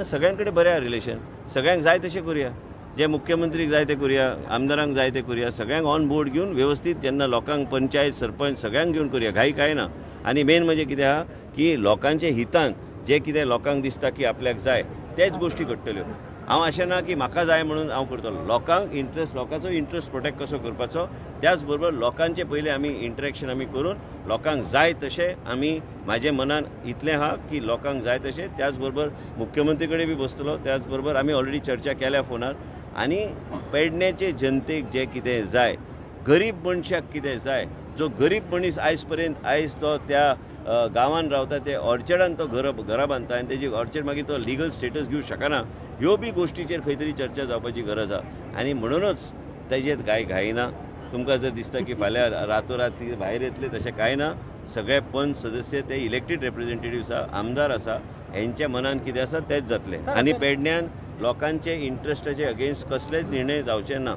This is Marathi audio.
सगळ्यांकडे बरें आहा रिलेशन, सगळ्यांक जाय तशें करुया, जे मुख्यमंत्रीक जाय ते करुया, आमदारांक जाय ते करुया, सगळ्यांक ऑन बोर्ड घेवन व्यवस्थीत जेन्ना लोकांक पंचायत सरपंच सगळ्यांक घेवन करुया, घाई काय ना. आनी मेन म्हणजे कितें आहा की लोकांचे हितान जे कितें लोकांक दिसता की आपल्याक जाय तेच गोष्टी घडटल्यो. हांव अशें ना की म्हाका जाय म्हणून हांव करतलो. लोकांचो इंट्रस्ट प्रोटेक्ट कसो करपाचो, त्याच बरोबर लोकांचे पयलीं आमी इंटरॅक्शन आमी करून लोकांक जाय तशें आमी म्हाजे मनान इतलें आहा की लोकांक जाय तशें, त्याच बरोबर मुख्यमंत्री कडेन बी बसतलो, त्याच बरोबर आमी ऑलरेडी चर्चा केल्या फोनार. आनी पेडण्याचे जनतेक जे कितें जाय, गरीब मनशाक कितें जाय, जो गरीब मनीस आयज तो त्या गांवांत रावता ते ऑर्चर्डान तो घरा बांदता आनी तेजी ऑर्चर्ड मागीर तो लिगल स्टेटस घेवंक शकना, ह्यो बी गोश्टीचेर खंय तरी चर्चा जावपाची गरज आहा. आनी म्हणूनच तेजेर घाई ना. तुमकां जर दिसता की फाल्यां रातोरात ती भायर येतले, तशें कांय ना. सगळे पंच सदस्य ते इलेक्टेड रिप्रेझेंटेटिव्स आसा, आमदार आसा, हेंच्या मनान कितें आसा तेच जातलें. आनी पेडण्यान लोकांचे इंट्रस्टाचे अगेन्स्ट कसलेच निर्णय जावचे ना.